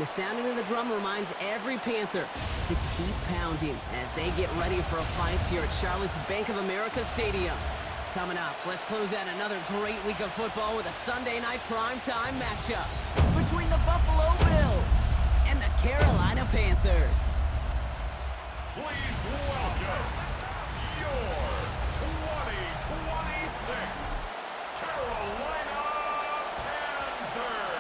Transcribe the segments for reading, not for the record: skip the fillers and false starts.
the sounding of the drum reminds every Panther to keep pounding as they get ready for a fight here at Charlotte's Bank of America Stadium. Coming up, let's close out another great week of football with a Sunday night primetime matchup between the Buffalo Bills and the Carolina Panthers. Please welcome your 2026 Carolina Panthers.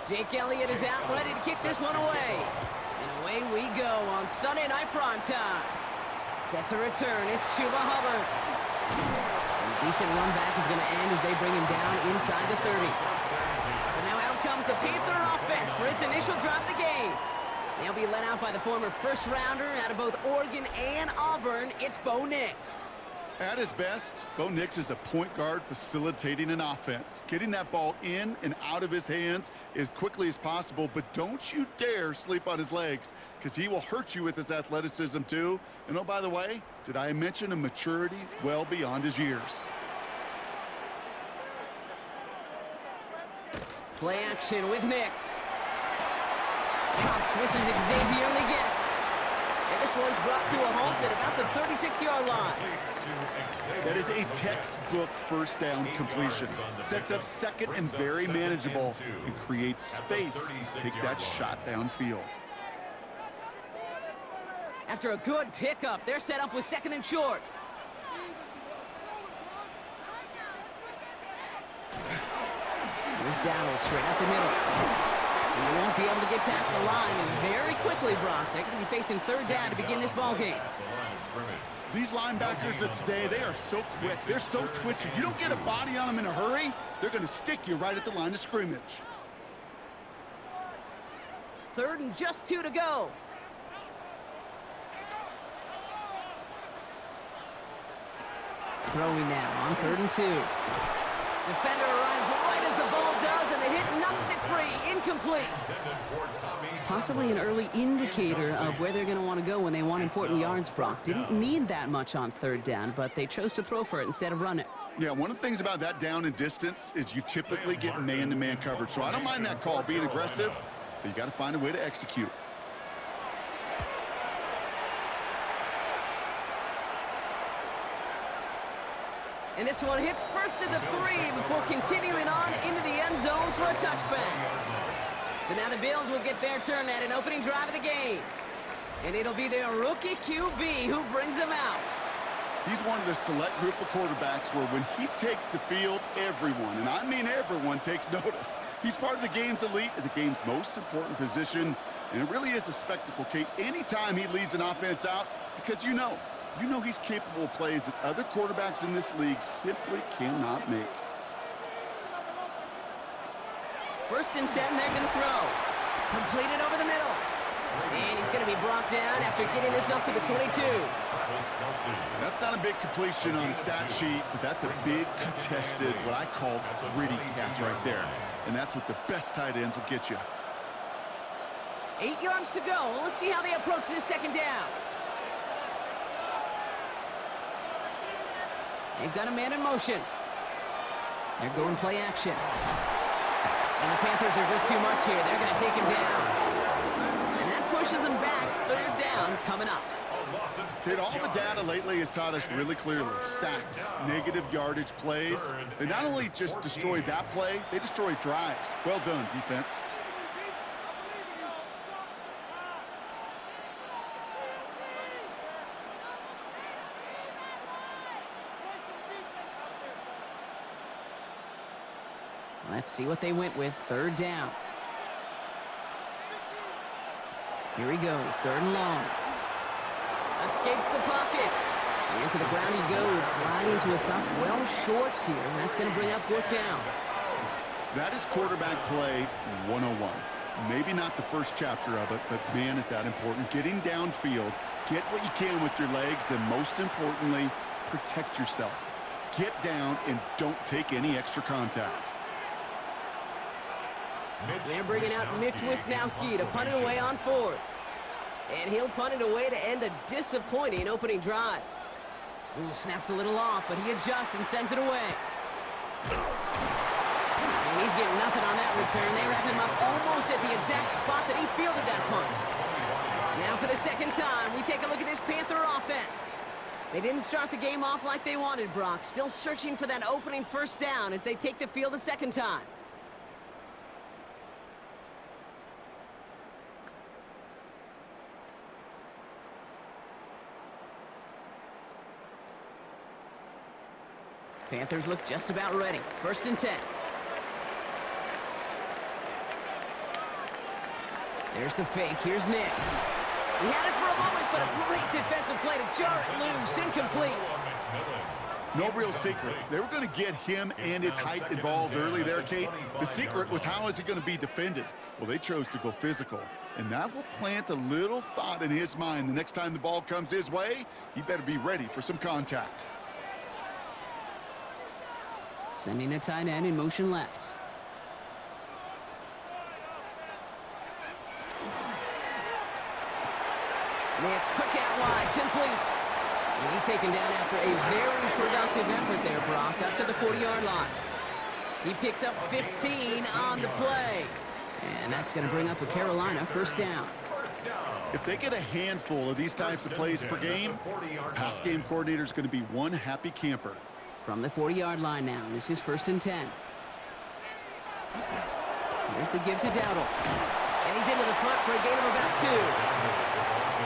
Jake Elliott is out, ready to kick this one away. And away we go on Sunday Night Primetime. Set to return, it's Chuba Hubbard. And a decent run back is going to end as they bring him down inside the 30. So now out comes the Panther offense for its initial drive of the game. They'll be led out by the former first-rounder out of both Oregon and Auburn. It's Bo Nix. At his best, Bo Nix is a point guard facilitating an offense, getting that ball in and out of his hands as quickly as possible, but don't you dare sleep on his legs because he will hurt you with his athleticism too. And oh, by the way, did I mention a maturity well beyond his years? Play action with Nix. Cuffs, this is Xavier Leggett. And this one's brought to a halt at about the 36-yard line. That is a textbook first down completion. Sets up second and very manageable and creates space to take that shot downfield. After a good pickup, they're set up with second and short. Here's Dowdle straight up the middle. They won't be able to get past the line, and very quickly, Brock, they're going to be facing third down to begin this ball game. These linebackers of today, they are so quick. They're so twitchy. You don't get a body on them in a hurry, they're going to stick you right at the line of scrimmage. Third and just 2 to go. Throwing now on 3rd and 2. Defender arrives right as the ball does, and the hit knocks it free. Incomplete. Possibly an early indicator of where they're going to want to go when they want important yards, Brock. Didn't need that much on 3rd down, but they chose to throw for it instead of run it. Yeah, one of the things about that down and distance is you typically get man-to-man coverage. So I don't mind that call, being aggressive, but you got to find a way to execute. And this one hits first to the 3 before continuing on into the end zone for a touchback. So now the Bills will get their turn at an opening drive of the game. And it'll be their rookie QB who brings them out. He's one of the select group of quarterbacks where when he takes the field, everyone, and I mean everyone, takes notice. He's part of the game's elite at the game's most important position. And it really is a spectacle, Kate, anytime he leads an offense out, because you know he's capable of plays that other quarterbacks in this league simply cannot make. 1st and 10, they're going to throw. Completed over the middle. And he's going to be brought down after getting this up to the 22. That's not a big completion on a stat sheet, but that's a big contested, what I call gritty catch right there. And that's what the best tight ends will get you. 8 yards to go. Let's see how they approach this 2nd down. They've got a man in motion. They're going play action. And the Panthers are just too much here. They're going to take him down. And that pushes them back. 3rd down coming up. All the data lately has taught us really clearly. Sacks, negative yardage plays. They not only just destroy that play, they destroy drives. Well done, defense. Let's see what they went with. 3rd down. Here he goes. 3rd and long. Escapes the pocket. Into the ground he goes. Sliding to a stop well short here. That's going to bring up 4th down. That is quarterback play 101. Maybe not the first chapter of it, but man, is that important. Getting downfield, get what you can with your legs, then most importantly, protect yourself. Get down and don't take any extra contact. They're bringing out Mitch Wisnowski to punt it away on 4th. And he'll punt it away to end a disappointing opening drive. Ooh, snaps a little off, but he adjusts and sends it away. And he's getting nothing on that return. They wrap him up almost at the exact spot that he fielded that punt. Now for the second time, we take a look at this Panther offense. They didn't start the game off like they wanted, Brock. Still searching for that opening first down as they take the field a second time. Panthers look just about ready. 1st and 10. There's the fake. Here's Nix. He had it for a moment, but a great defensive play to jar it loose. Incomplete. No real secret. They were going to get him and his height involved early there, Kate. The secret was, how is he going to be defended? Well, they chose to go physical. And that will plant a little thought in his mind. The next time the ball comes his way, he better be ready for some contact. Sending a tight end in motion left. Nix, quick out wide, complete. And he's taken down after a very productive effort there, Brock, up to the 40-yard line. He picks up 15 on the play. And that's going to bring up a Carolina 1st down. If they get a handful of these types of plays per game, pass game coordinator is going to be one happy camper. From the 40-yard line now, this is 1st and 10. Here's the give to Dowdle. And he's into the front for a gain of about 2.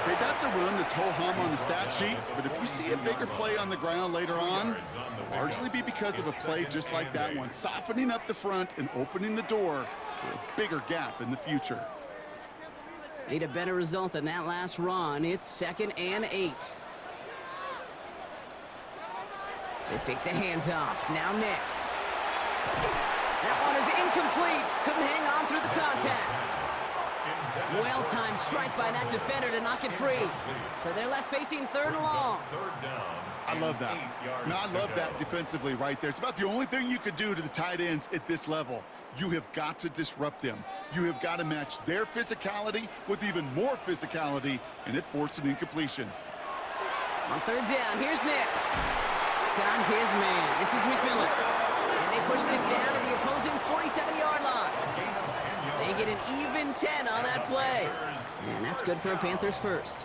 Okay, that's a run that's ho-hum on the stat sheet, but if you see a bigger play on the ground later on, it'll largely be because of a play just like that one, softening up the front and opening the door for a bigger gap in the future. Need a better result than that last run. It's 2nd and 8. They fake the handoff. Now Nix. That one is incomplete. Couldn't hang on through the contact. Well-timed strike by that defender to knock it free. So they're left facing 3rd and long. I love that. No, I love that defensively right there. It's about the only thing you could do to the tight ends at this level. You have got to disrupt them. You have got to match their physicality with even more physicality, and it forced an incompletion. On 3rd down, here's Nix. Got his man. This is McMillan. And they push this down to the opposing 47-yard line. They get an even 10 on that play. And that's good for a Panthers 1st.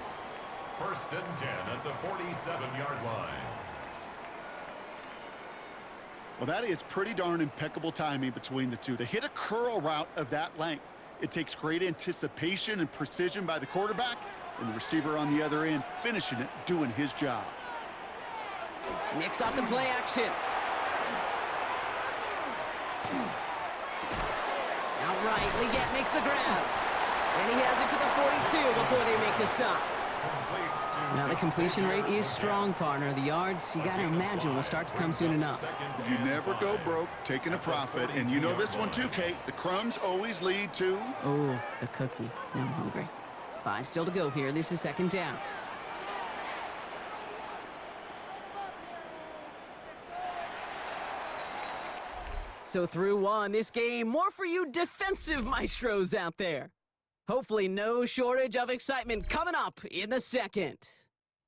1st and 10 at the 47-yard line. Well, that is pretty darn impeccable timing between the two. To hit a curl route of that length, it takes great anticipation and precision by the quarterback, and the receiver on the other end finishing it, doing his job. Nix off the play action. Outright, Leggett makes the grab. And he has it to the 42 before they make the stop. Now the completion rate is strong, partner. The yards, you got to imagine, will start to come soon enough. You never go broke taking a profit, and you know this one too, Kate. The crumbs always lead to... Oh, the cookie. Now I'm hungry. 5 still to go here. This is 2nd down. So through 1, this game, more for you defensive maestros out there. Hopefully no shortage of excitement coming up in the 2nd.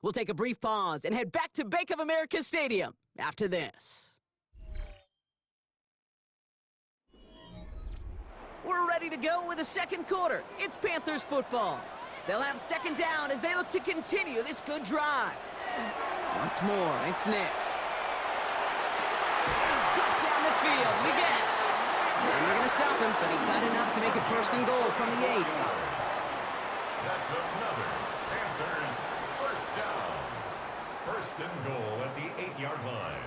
We'll take a brief pause and head back to Bank of America Stadium after this. We're ready to go with the 2nd quarter. It's Panthers football. They'll have 2nd down as they look to continue this good drive. Once more, it's Nix. Cut down the field, we get. And they're going to stop him, but he got enough to make it 1st and goal from the 8. That's another Panthers 1st down. 1st and goal at the 8-yard line.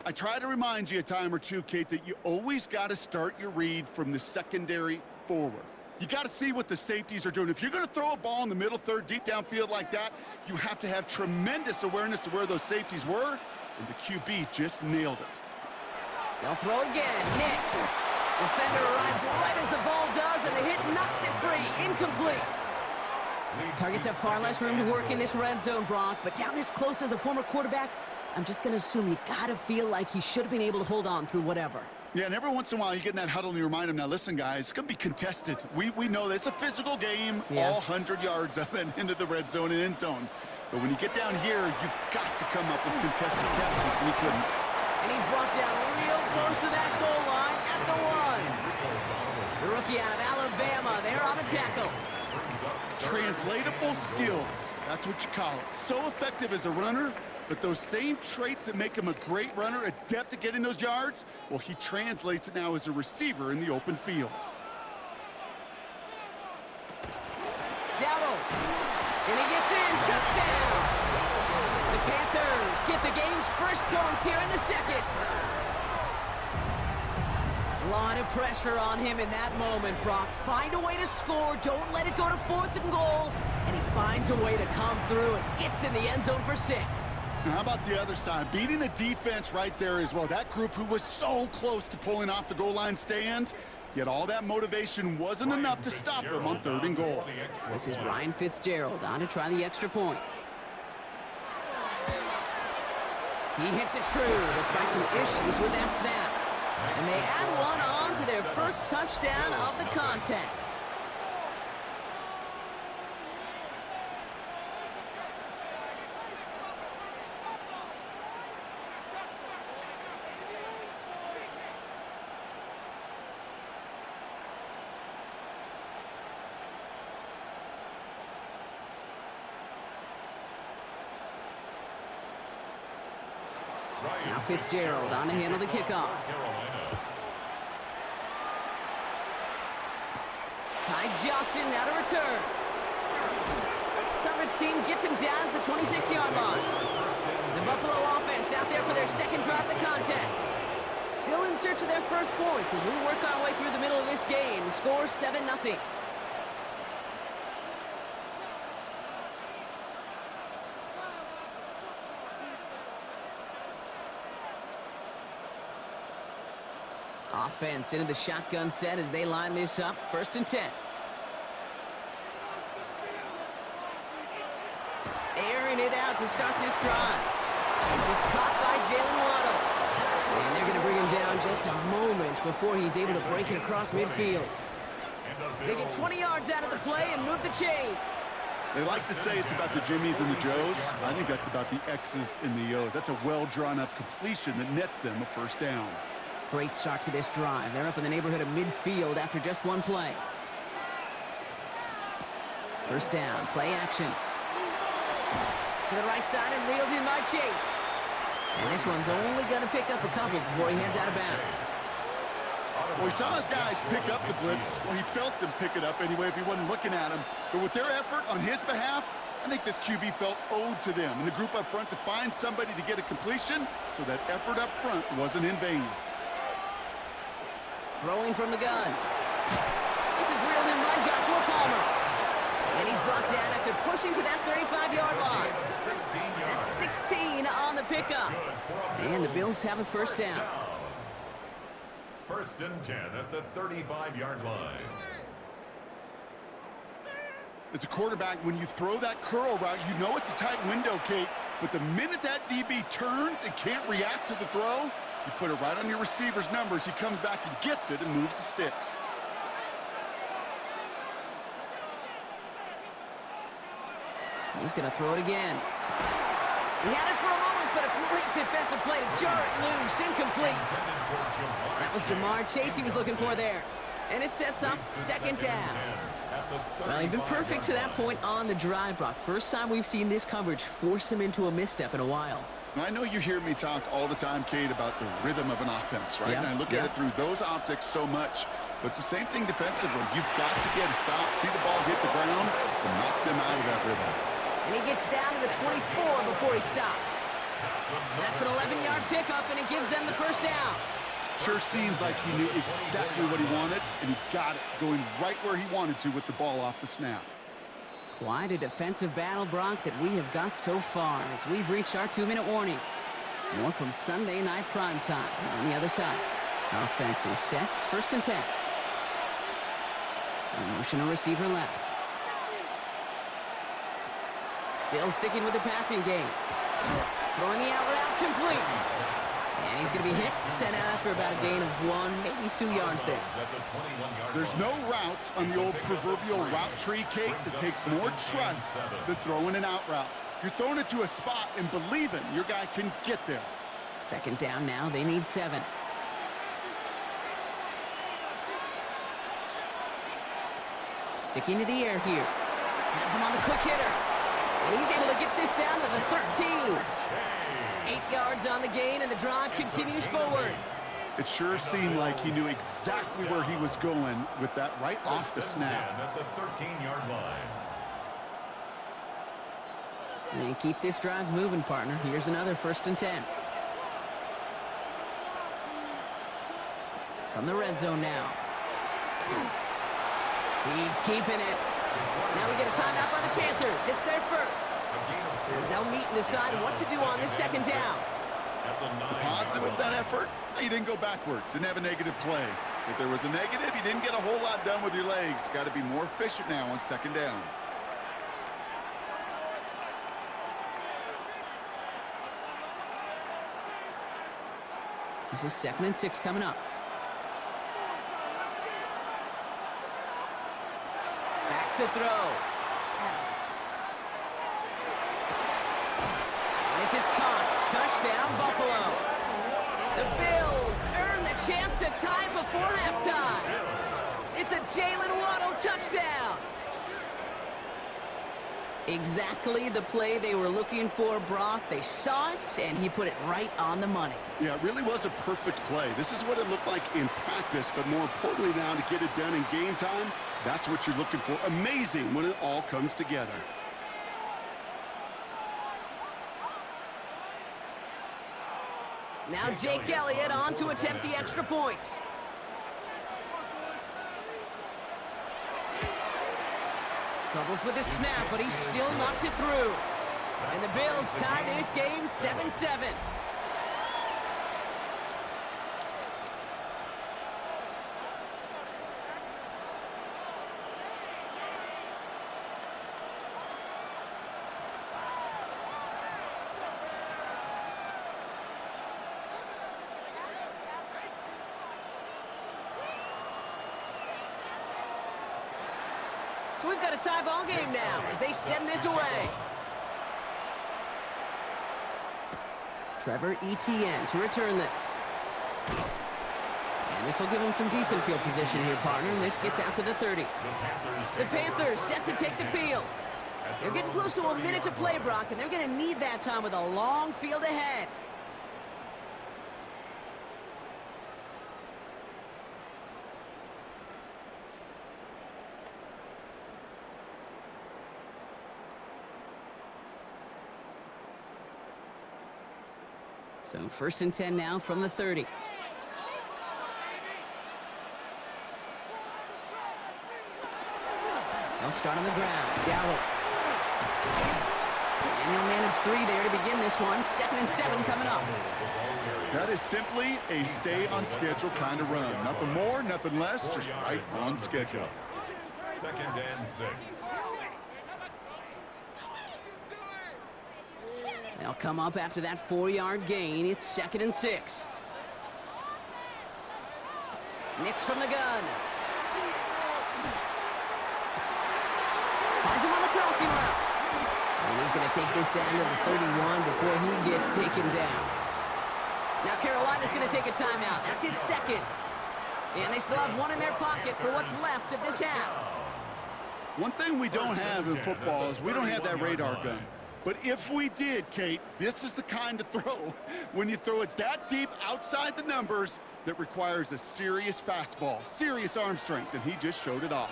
I try to remind you a time or two, Kate, that you always got to start your read from the secondary forward. You got to see what the safeties are doing. If you're going to throw a ball in the middle third, deep downfield like that, you have to have tremendous awareness of where those safeties were, and the QB just nailed it. They'll throw again. Nix. Defender arrives right as the ball does, and the hit knocks it free. Incomplete. Targets have far less room to work in this red zone, Brock, but down this close as a former quarterback, I'm just going to assume you got to feel like he should have been able to hold on through whatever. Yeah, and every once in a while you get in that huddle and you remind him, now listen, guys, it's going to be contested. We know this. It's a physical game, all 100 yards up and into the red zone and end zone. But when you get down here, you've got to come up with contested catches, and he couldn't. And he's brought down real close to that goal line at the 1. The rookie out of Alabama there on the tackle. Translatable skills, that's what you call it. So effective as a runner, but those same traits that make him a great runner, adept at getting those yards, well, he translates it now as a receiver in the open field. Dowdle, and he gets in, touchdown! The Panthers get the game's first points here in the second. A lot of pressure on him in that moment, Brock. Find a way to score, don't let it go to 4th and goal, and he finds a way to come through and gets in the end zone for 6. Now, how about the other side? Beating the defense right there as well. That group who was so close to pulling off the goal line stand, yet all that motivation wasn't enough to stop him on 3rd and goal. This is Ryan Fitzgerald on to try the extra point. He hits it true despite some issues with that snap. And they add one on to their first touchdown of the contest. Now Fitzgerald on to handle the kickoff. Ty Johnson now to return. Coverage team gets him down at the 26-yard line. The Buffalo offense out there for their second drive of the contest. Still in search of their first points as we work our way through the middle of this game. The score 7-0. Offense into the shotgun set as they line this up. 1st and 10. Airing it out to start this drive. This is caught by Jalen Waddle. And they're going to bring him down just a moment before he's able to break it across midfield. They get 20 yards out of the play and move the chains. They like to say it's about the Jimmies and the Joes. I think that's about the X's and the O's. That's a well-drawn-up completion that nets them a 1st down. Great start to this drive. They're up in the neighborhood of midfield after just one play. 1st down, play action. To the right side and reeled in by Chase. And this one's only going to pick up a couple before he heads out of bounds. Well, he saw his guys pick up the blitz. Well, he felt them pick it up anyway if he wasn't looking at him. But with their effort on his behalf, I think this QB felt owed to them and the group up front to find somebody to get a completion, so that effort up front wasn't in vain. Throwing from the gun. This is reeled in by Joshua Palmer. And he's brought down after pushing to that 35-yard line. That's 16 on the pickup. And the Bills have a 1st down. 1st and 10 at the 35-yard line. As a quarterback, when you throw that curl route, you know it's a tight window, Kate. But the minute that DB turns and can't react to the throw, you put it right on your receiver's numbers. He comes back and gets it and moves the sticks. He's going to throw it again. He had it for a moment, but a great defensive play to jar it loose. Incomplete. That was Jamar Chase he was looking for there. And it sets up 2nd down. Well, he's been perfect to that point on the drive, Brock. First time we've seen this coverage force him into a misstep in a while. I know you hear me talk all the time, Kate, about the rhythm of an offense, right? And I look at it through those optics so much. But it's the same thing defensively. You've got to get a stop, see the ball hit the ground to knock them out of that rhythm. And he gets down to the 24 before he stopped. That's an 11-yard pickup, and it gives them the 1st down. Sure seems like he knew exactly what he wanted, and he got it going right where he wanted to with the ball off the snap. Quite a defensive battle, Brock, that we have got so far as we've reached our 2-minute warning. More from Sunday Night Primetime on the other side. Offense is set, 1st and 10. A motion to receiver left. Still sticking with the passing game. Throwing the out route complete. And he's going to be hit, sent out after about a gain of 1, maybe 2 yards there. There's no routes on the old proverbial route tree, Kate, that takes more trust than throwing an out route. You're throwing it to a spot and believing your guy can get there. Second down now. They need 7. Sticking to the air here. Has him on the quick hitter. And he's able to get this down to the 13. 8 yards on the gain, and the drive continues forward. It sure seemed like he knew exactly where he was going with that right off the snap. At the 13-yard line. And keep this drive moving, partner. Here's another 1st and 10. From the red zone now. He's keeping it. Now we get a timeout by the Panthers. It's their first. As they'll meet and decide what to do on this second down. The positive of that effort, he didn't go backwards, didn't have a negative play. If there was a negative, you didn't get a whole lot done with your legs. Got to be more efficient now on second down. This is 2nd and 6 coming up. Back to throw. And this is caught. Touchdown, Buffalo. The Bills earn the chance to tie before halftime. It's a Jalen Waddle touchdown. Exactly the play they were looking for, Brock. They saw it, and he put it right on the money. Yeah, it really was a perfect play. This is what it looked like in practice, but more importantly now to get it done in game time, that's what you're looking for. Amazing when it all comes together. Now Jake Elliott on to attempt the extra point. Troubles with the snap, but he still knocks it through. And the Bills tie this game 7-7. So we've got a tie ball game now as they send this away. Trevor Etienne to return this. And this will give him some decent field position here, partner. And this gets out to the 30. The Panthers set to take the field. They're getting close to a minute to play, Brock, and they're going to need that time with a long field ahead. So 1st and 10 now from the 30. They'll start on the ground. Gallup. And he'll manage 3 there to begin this one. 2nd and 7 coming up. That is simply a stay on schedule kind of run. Nothing more, nothing less, just right on schedule. 2nd and 6. They'll come up after that 4-yard gain. It's 2nd and 6. Nix from the gun. Finds him on the crossing route. And he's going to take this down to the 31 before he gets taken down. Now Carolina's going to take a timeout. That's its 2nd. And they still have 1 in their pocket for what's left of this half. One thing we don't have in football is we don't have that radar gun. But if we did, Kate, this is the kind of throw, when you throw it that deep outside the numbers, that requires a serious fastball, serious arm strength, and he just showed it off.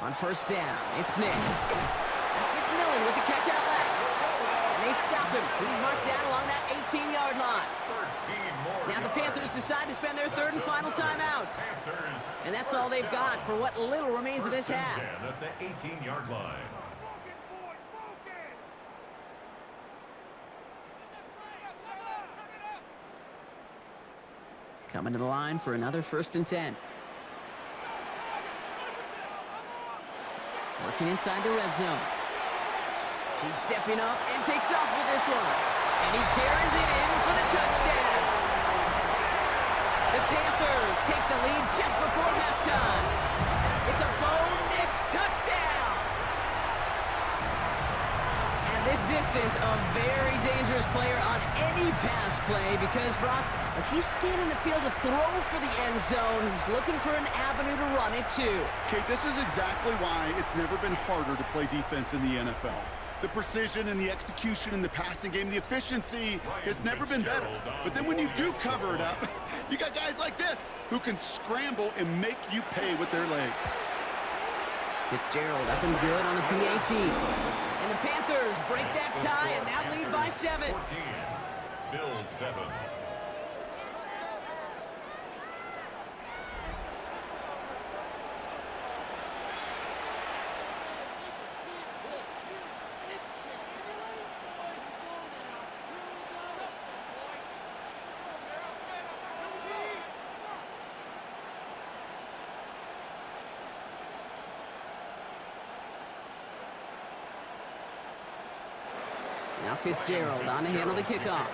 On 1st down, it's Nix. That's McMillan with the catch out left. And they stop him. He's marked down along that 18-yard line. Now the Panthers decide to spend their 3rd and final timeout. And that's all they've got for what little remains of this half. At the 18-yard line. Coming to the line for another 1st and 10. Working inside the red zone. He's stepping up and takes off with this one. And he carries it in for the touchdown. The Panthers take the lead just before halftime. It's a Bo Nix touchdown. And this distance, a very dangerous player on any pass play because, Brock, as he's scanning the field to throw for the end zone, he's looking for an avenue to run it too. Kate, this is exactly why it's never been harder to play defense in the NFL. The precision and the execution in the passing game, the efficiency has never been better. But then when you do cover it up, you got guys like this who can scramble and make you pay with their legs. Fitzgerald up and good on the PAT. And the Panthers break that tie and now lead by 7. 14. Bills 7. Now Fitzgerald on to handle the kickoff.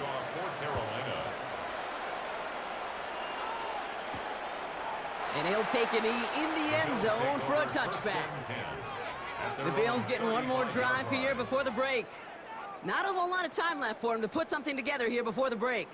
And he'll take a knee in the end zone for a touchback. The Bills getting one more drive here before the break. Not a whole lot of time left for him to put something together here before the break.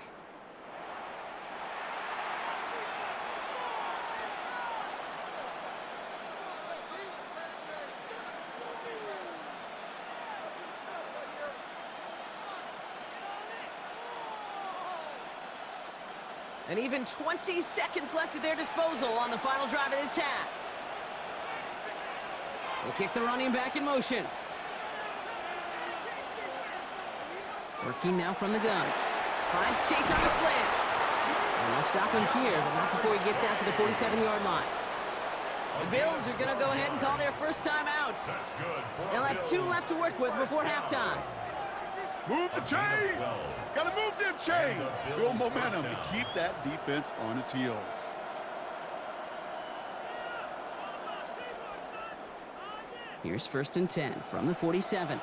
And even 20 seconds left at their disposal on the final drive of this half. We'll kick the running back in motion. Working now from the gun. Finds Chase on the slant. And they'll stop him here, but not before he gets out to the 47-yard line. The Bills are going to go ahead and call their first timeout. They'll have 2 left to work with before halftime. Move the chains! Gotta move them chains! Build momentum to keep that defense on its heels. Here's 1st and 10 from the 47.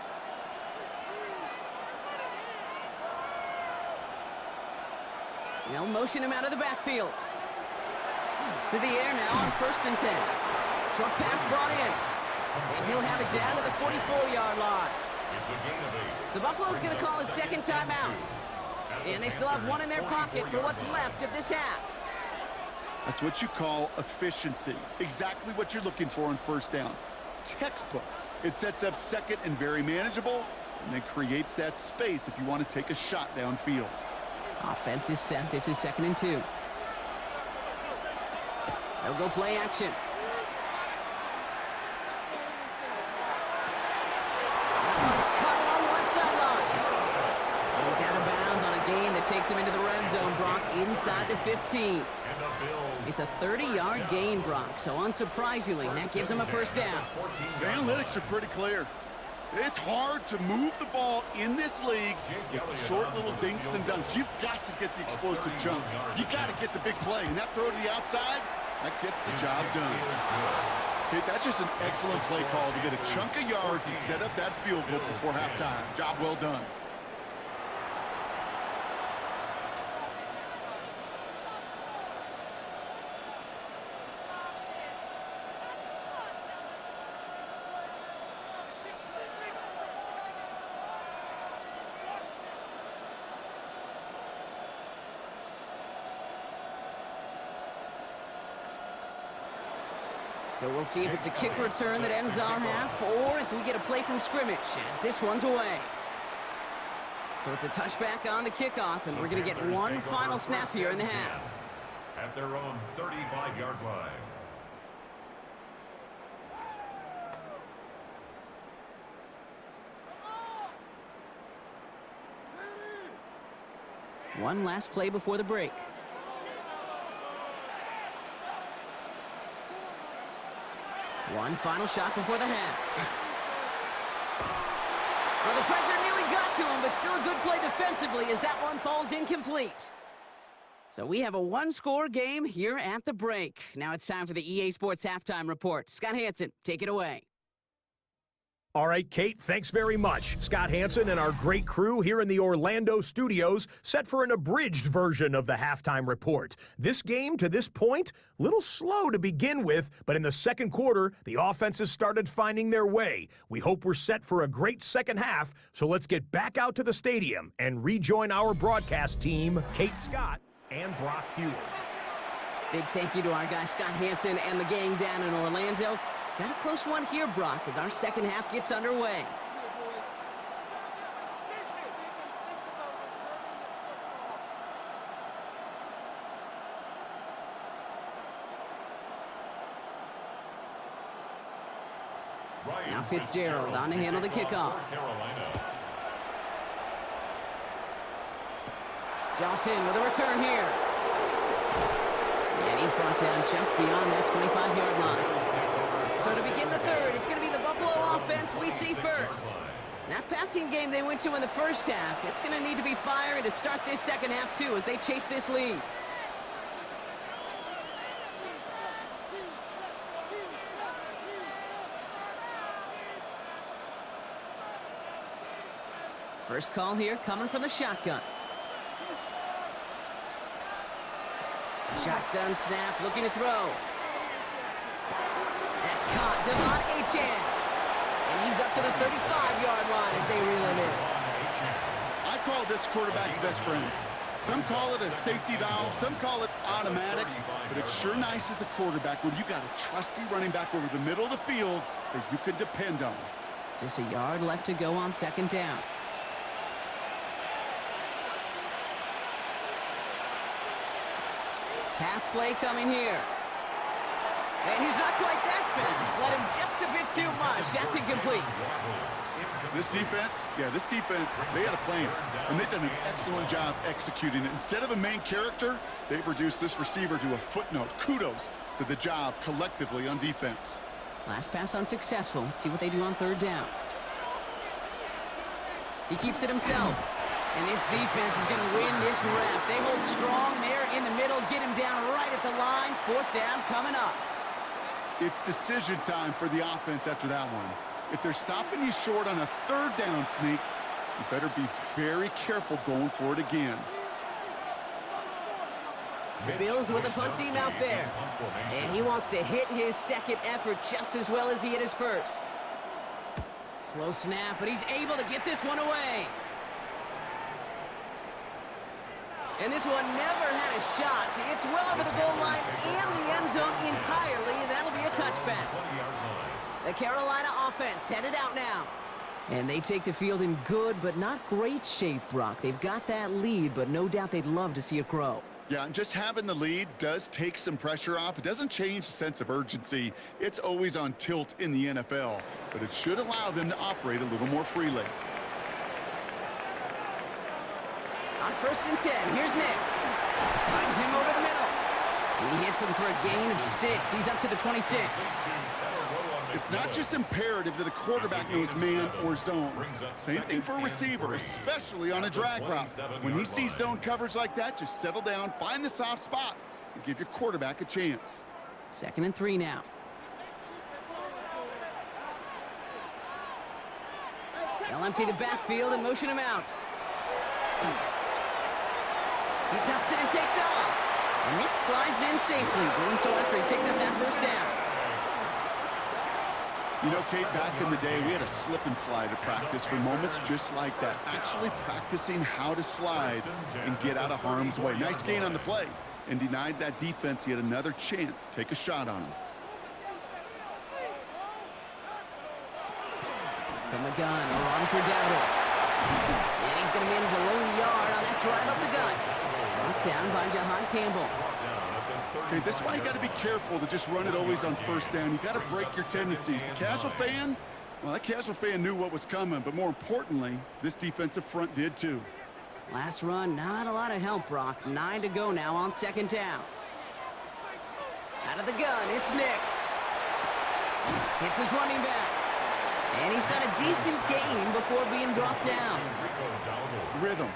They'll motion him out of the backfield. To the air now on 1st and 10. Short pass brought in. And he'll have it down to the 44-yard line. So Buffalo's going to call his second timeout. And they still have 1 in their pocket for what's left of this half. That's what you call efficiency. Exactly what you're looking for on 1st down. Textbook. It sets up 2nd and very manageable, and then creates that space if you want to take a shot downfield. Offense is set. This is 2nd and 2. They'll go play action. Takes him into the red zone, Brock, inside the 15. It's a 30-yard gain, Brock, so unsurprisingly, that gives him a 1st down. The analytics are pretty clear. It's hard to move the ball in this league with short little dinks and dunks. You've got to get the explosive jump. You got to get the big play, and that throw to the outside, that gets the job done. Okay, that's just an excellent play call to get a chunk of yards and set up that field goal before halftime. Job well done. So we'll see if it's a kick return that ends our half, or if we get a play from scrimmage, as this one's away. So it's a touchback on the kickoff, and we're going to get one final snap here in the half. At their own 35-yard line. One last play before the break. One final shot before the half. Well, the pressure nearly got to him, but still a good play defensively as that one falls incomplete. So we have a 1-score game here at the break. Now it's time for the EA Sports Halftime Report. Scott Hansen, take it away. All right, Kate, thanks very much. Scott Hansen and our great crew here in the Orlando studios set for an abridged version of the halftime report. This game, to this point, a little slow to begin with, but in the second quarter, the offenses started finding their way. We hope we're set for a great second half, so let's get back out to the stadium and rejoin our broadcast team, Kate Scott and Brock Hewell. Big thank you to our guy Scott Hansen and the gang down in Orlando. Got a close one here, Brock, as our second half gets underway. Now Fitzgerald on to handle the kickoff. Johnson with a return here. And he's brought down just beyond that 25-yard line. So to begin the third, it's going to be the Buffalo offense we see first. That passing game they went to in the first half, it's going to need to be fiery to start this second half too as they chase this lead. First call here coming from the shotgun. Shotgun snap, looking to throw. That's caught, Devon Achane. And he's up to the 35-yard line as they reel him in. I call this quarterback's best friend. Some call it a safety valve, some call it automatic, but it's sure nice as a quarterback when you got a trusty running back over the middle of the field that you can depend on. Just a yard left to go on second down. Pass play coming here. And he's not quite that fast. Let him just a bit too much. That's incomplete. This defense, they had a plan, and they've done an excellent job executing it. Instead of a main character, they've reduced this receiver to a footnote. Kudos to the job collectively on defense. Last pass unsuccessful. Let's see what they do on third down. He keeps it himself. And this defense is going to win this rep. They hold strong there in the middle, get him down right at the line. Fourth down coming up. It's decision time for the offense after that one. If they're stopping you short on a third down sneak, you better be very careful going for it again. The Bills with a punt team out there. And he wants to hit his second effort just as well as he hit his first. Slow snap, but he's able to get this one away. And this one never had a shot. It's well over the goal line and the end zone entirely, and that'll be a touchback. The Carolina offense headed out now. And they take the field in good but not great shape, Brock. They've got that lead, but no doubt they'd love to see it grow. Yeah, and just having the lead does take some pressure off. It doesn't change the sense of urgency. It's always on tilt in the NFL, but it should allow them to operate a little more freely. On 1st and 10, here's Nix. Finds him over the middle. He hits him for a gain of 6. He's up to the 26. It's not just imperative that a quarterback knows man or zone. Same thing for a receiver, especially on a drag route. When he sees zone coverage like that, just settle down, find the soft spot, and give your quarterback a chance. 2nd and 3 now. They'll empty the backfield and motion him out. He tucks it and takes off. And Nick slides in safely, doing so after he picked up that first down. You know, Kate, back in the day, we had a slip and slide at practice for moments just like that. Actually practicing how to slide and get out of harm's way. Nice gain on the play, and denied that defense yet another chance to take a shot on him. From the gun, a run for Dowdle. And he's going to manage a lone yard on that drive up the gut. Brought down by Jahan Campbell. Okay, that's why you got to be careful to just run it always on 1st down. You got to break your tendencies. The casual fan, well, that casual fan knew what was coming, but more importantly, this defensive front did too. Last run, not a lot of help, Brock. 9 to go now on 2nd down. Out of the gun, it's Nix. Hits his running back. And he's got a decent gain before being brought down. Rhythm.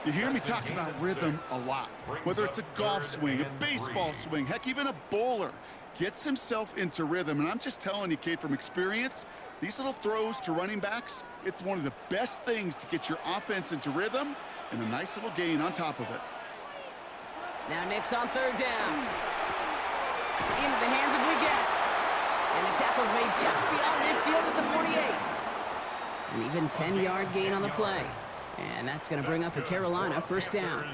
You hear me talk about rhythm a lot. Whether it's a golf swing, a baseball swing, heck, even a bowler. gets himself into rhythm. And I'm just telling you, Kate, from experience, these little throws to running backs, it's one of the best things to get your offense into rhythm and a nice little gain on top of it. Now Nick's on third down. Into the hands of Leggett. And the tackle's made just beyond midfield at the 48. An even 10-yard gain on the play. And that's going to bring up a Carolina first down.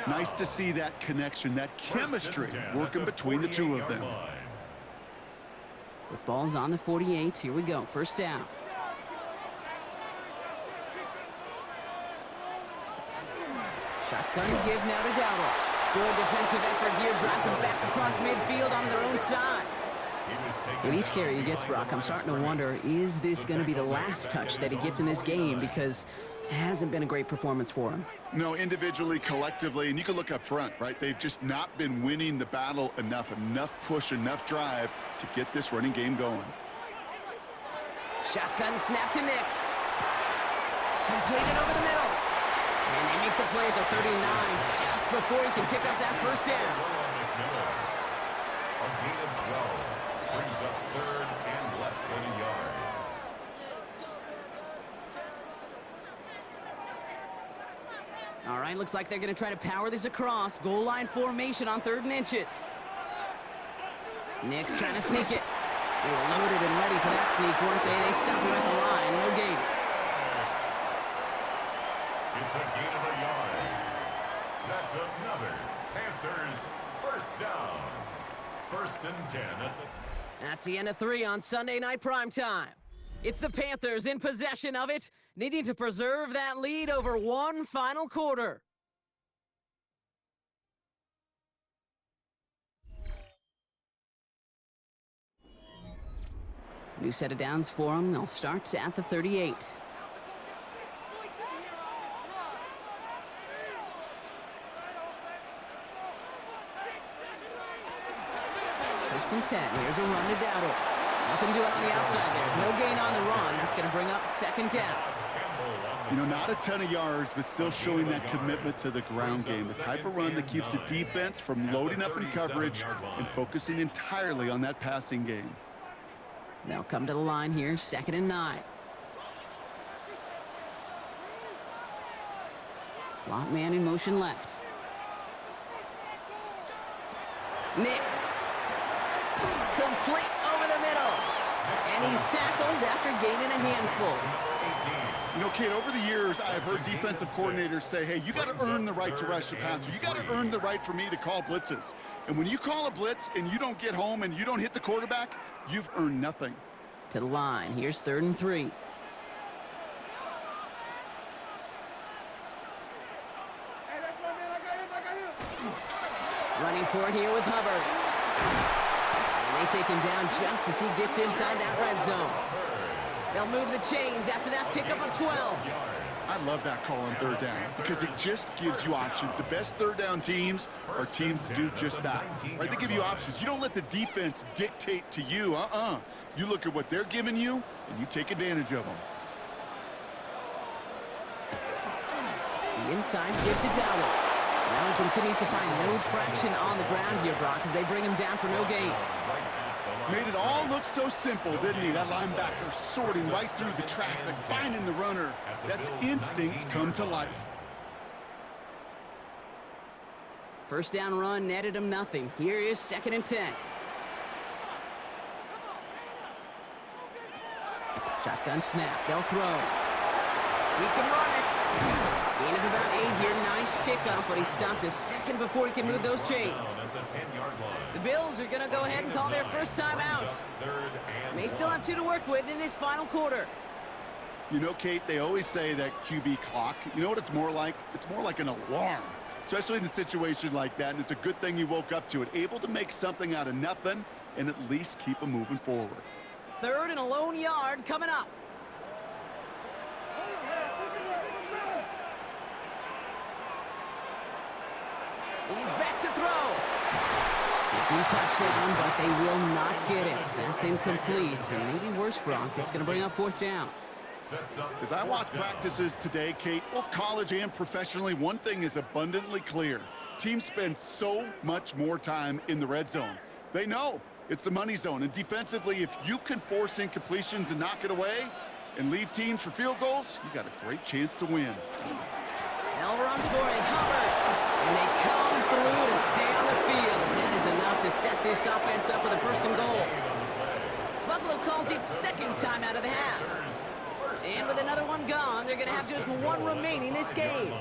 Nice to see that connection, that chemistry working between the two of them. Football's on the 48. Here we go. First down. Shotgun give now to Dowdle. Good defensive effort here. Drives them back across midfield on their own side. With each carry he gets, Brock, I'm starting to wonder, is this going to be the last touch that he gets in this game? Because it hasn't been a great performance for him. No, individually, collectively, and you can look up front, right? They've just not been winning the battle enough push, enough drive to get this running game going. Shotgun snap to Nix. Completed over the middle. And they make the play at the 39 just before he can pick up that first down. A gain of 12 brings up third and less than a yard. All right, looks like they're going to try to power this across. Goal line formation on 3rd and inches. Nix trying to sneak it. They were loaded and ready for that sneak, weren't they? They stopped him at the line. No gain. It's a gain of a yard. That's another Panthers first down. 1st and 10 at the... That's the end of 3 on Sunday Night Primetime. It's the Panthers in possession of it, needing to preserve that lead over one final quarter. New set of downs for them. They'll start at the 38. First and 10. Here's a run to Dowdle. Nothing doing on the outside there. No gain on the run. That's going to bring up 2nd down. You know, not a ton of yards, but still showing that commitment to the ground game. The type of run that keeps the defense from loading up in coverage and focusing entirely on that passing game. They'll come to the line here, 2nd and 9. Slot man in motion left. Nix. Complete over the middle. And he's tackled after gaining a handful. You know, Kate, over the years, I've heard defensive coordinators say, hey, you got to earn the right to rush the passer. You got to earn the right for me to call blitzes. And when you call a blitz and you don't get home and you don't hit the quarterback, you've earned nothing. To the line. Here's 3rd and 3. Running for it here with Hubbard. And they take him down just as he gets inside that red zone. They'll move the chains after that pickup of 12. I love that call on 3rd down because it just gives you options. The best 3rd down teams are teams that do just that. Right? They give you options. You don't let the defense dictate to you. You look at what they're giving you, and you take advantage of them. The inside give to Dowdle. Now he continues to find no traction on the ground here, Brock, as they bring him down for no gain. Made it all look so simple, didn't he? That linebacker sorting right through the traffic, finding the runner. That's instincts come to life. First down run netted him nothing. Here is 2nd and 10. Shotgun snap. They'll throw. He can run it. Gain of about 8 here. Nice pickup, but he stopped a second before he can move those chains. The Bills are going to go ahead and call their first time out. May still have 2 to work with in this final quarter. You know, Kate, they always say that QB clock. You know what it's more like? It's more like an alarm, especially in a situation like that, and it's a good thing you woke up to it. Able to make something out of nothing and at least keep them moving forward. 3rd and a lone yard coming up. He's back to throw. Making touchdown, but they will not get it. That's incomplete. And maybe worse, Brock. It's going to bring up 4th down. As I watch practices today, Kate, both college and professionally, one thing is abundantly clear. Teams spend so much more time in the red zone. They know it's the money zone, and defensively, if you can force incompletions and knock it away and leave teams for field goals, you got a great chance to win. They'll run for it, Hubbard. And they come through to stay on the field. That is enough to set this offense up with a 1st and goal. Buffalo calls it 2nd time out of the half. And with another one gone, they're going to have just one remaining this game.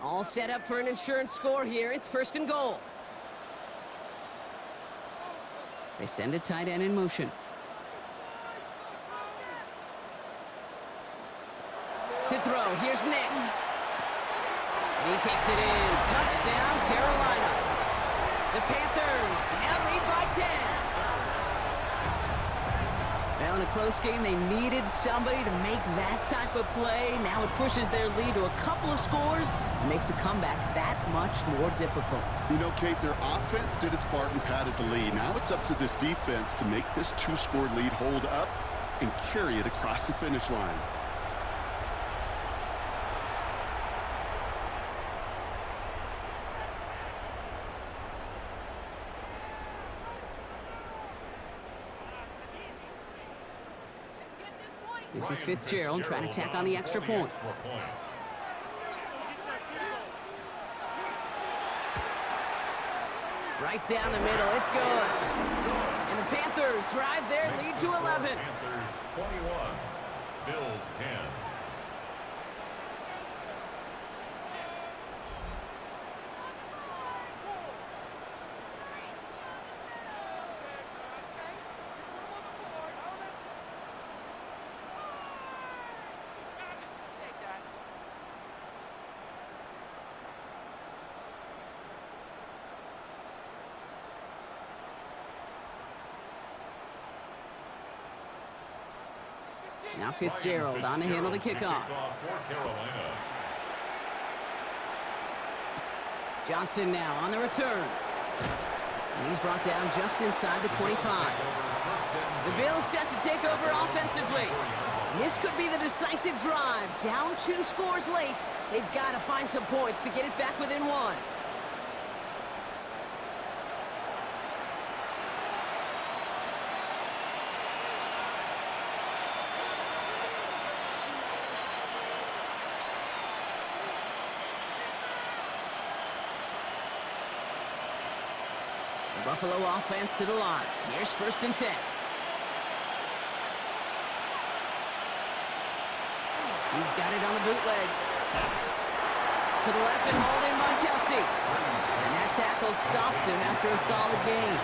All set up for an insurance score here. It's 1st and goal. They send a tight end in motion. To throw, here's Nix. And he takes it in. Touchdown, Carolina. The Panthers now lead by 10. Now in a close game, they needed somebody to make that type of play. Now it pushes their lead to a couple of scores and makes a comeback that much more difficult. You know, Kate, their offense did its part and padded the lead. Now it's up to this defense to make this 2-score lead hold up and carry it across the finish line. This is Fitzgerald trying to tack on the extra point. Right down the middle, it's good. And the Panthers drive their lead to 11. Panthers 21, Bills 10. Now Fitzgerald on to handle the kickoff. Johnson now on the return. And he's brought down just inside the 25. The Bills set to take over offensively. This could be the decisive drive. Down 2 scores late. They've got to find some points to get it back within 1. Buffalo offense to the line. Here's 1st and 10. He's got it on the bootleg. To the left and hauled in by Kelsey. And that tackle stops him after a solid gain.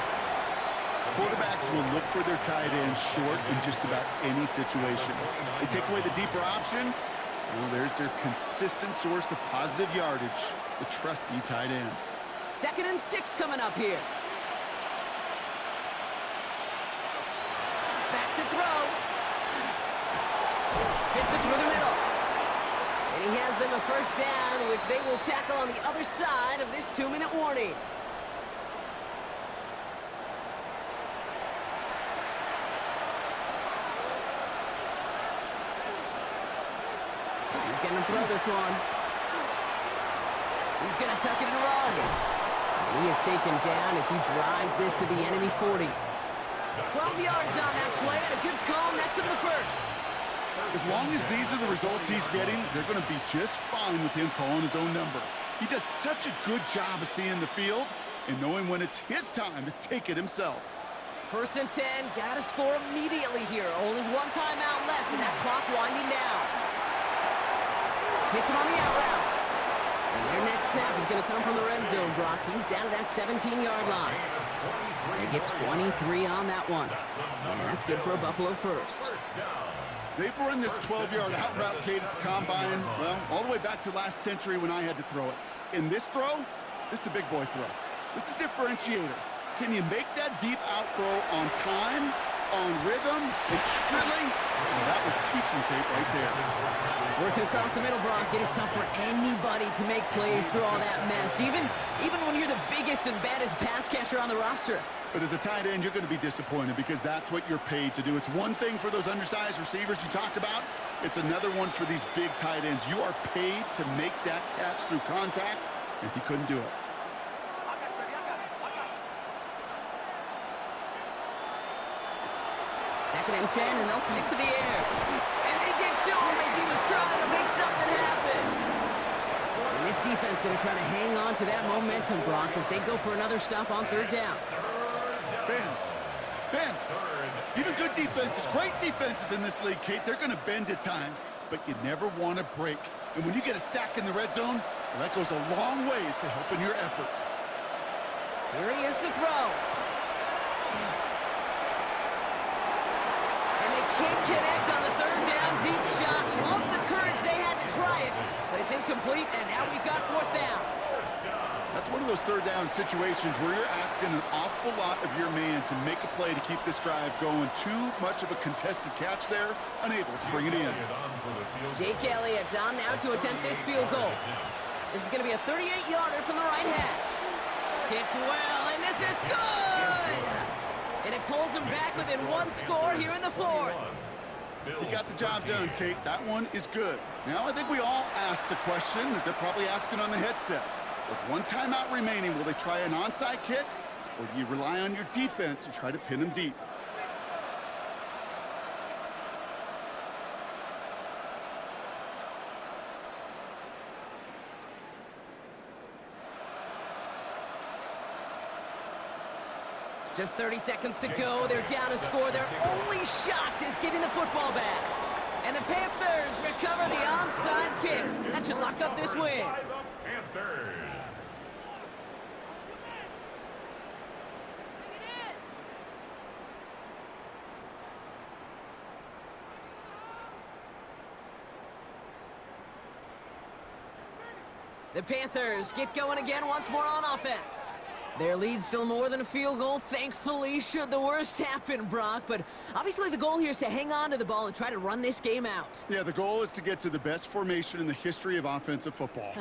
Quarterbacks will look for their tight end short in just about any situation. They take away the deeper options. Well, there's their consistent source of positive yardage, the trusty tight end. 2nd and 6 coming up here. Back to throw. Fits it through the middle. And he has them a 1st down, which they will tackle on the other side of this 2-minute warning. He's going to throw this one. He's going to tuck it and run. And he is taken down as he drives this to the enemy 40. 12 yards on that play, and a good call nets him the 1st. As long as these are the results he's getting, they're going to be just fine with him calling his own number. He does such a good job of seeing the field and knowing when it's his time to take it himself. 1st and 10, got to score immediately here. Only 1 timeout left, and that clock winding down. Hits him on the out route. And their next snap is going to come from the red zone, Brock. He's down to that 17-yard line. They get 23 on that one. And that's good for a Buffalo 1st. They've run this 12-yard out route, Kate, at the combine, well, all the way back to last century when I had to throw it. In this throw, this is a big boy throw. This is a differentiator. Can you make that deep out throw on time, on rhythm, and accurately? Well, that was teaching tape right there. Working across the middle, Brock. It is tough for anybody to make plays through all that mess, even when you're the biggest and baddest pass catcher on the roster. But as a tight end, you're going to be disappointed because that's what you're paid to do. It's one thing for those undersized receivers you talk about. It's another one for these big tight ends. You are paid to make that catch through contact, and he couldn't do it. Second and 10, and they'll stick to the air. And they get to him as he was trying to make something happen. And this defense is going to try to hang on to that momentum, Brock, as they go for another stop on third down. Bend. Even good defenses, great defenses in this league, Kate, they're going to bend at times, but you never want to break. And when you get a sack in the red zone, well, that goes a long ways to helping your efforts. Here he is to throw. And they can't connect on the third down deep shot. Love the courage they had to try it, but it's incomplete, and now we've got fourth down. That's one of those third down situations where you're asking an awful lot of your man to make a play to keep this drive going. Too much of a contested catch there, unable to bring it in. Jake Elliott on now to attempt this field goal. This is going to be a 38-yarder from the right hash. Kicked well, and this is good! And it pulls them back within one score here in the fourth. You got the job done, Kate. That one is good. Now, I think we all asked the question that they're probably asking on the headsets. With one timeout remaining, will they try an onside kick, or do you rely on your defense and try to pin them deep? Just 30 seconds to go. They're down to score. Their only shot is getting the football back. And the Panthers recover the onside kick. That should lock up this win. Panthers. The Panthers get going again once more on offense. Their lead's still more than a field goal, thankfully, should the worst happen, Brock. But obviously the goal here is to hang on to the ball and try to run this game out. Yeah, the goal is to get to the best formation in the history of offensive football.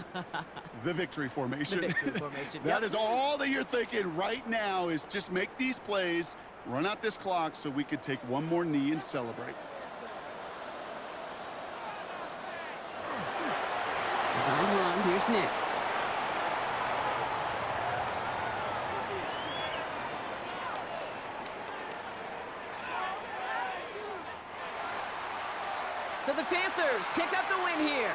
The victory formation. The victory formation. That is all that you're thinking right now, is just make these plays, run out this clock so we could take one more knee and celebrate. As on run, here's Nix. So the Panthers pick up the win here.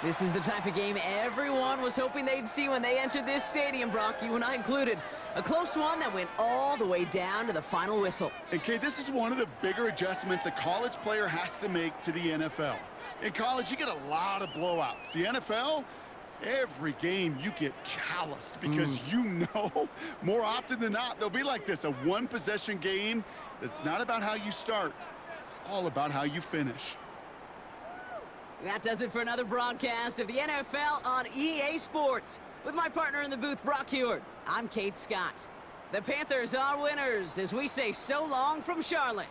This is the type of game everyone was hoping they'd see when they entered this stadium, Brock, you and I included. A close one that went all the way down to the final whistle. And Kate, this is one of the bigger adjustments a college player has to make to the NFL. In college, you get a lot of blowouts. The NFL, every game you get calloused because you know more often than not they'll be like this, a one-possession game. It's not about how you start. It's all about how you finish. That does it for another broadcast of the NFL on EA Sports. With my partner in the booth, Brock Heward, I'm Kate Scott. The Panthers are winners as we say so long from Charlotte.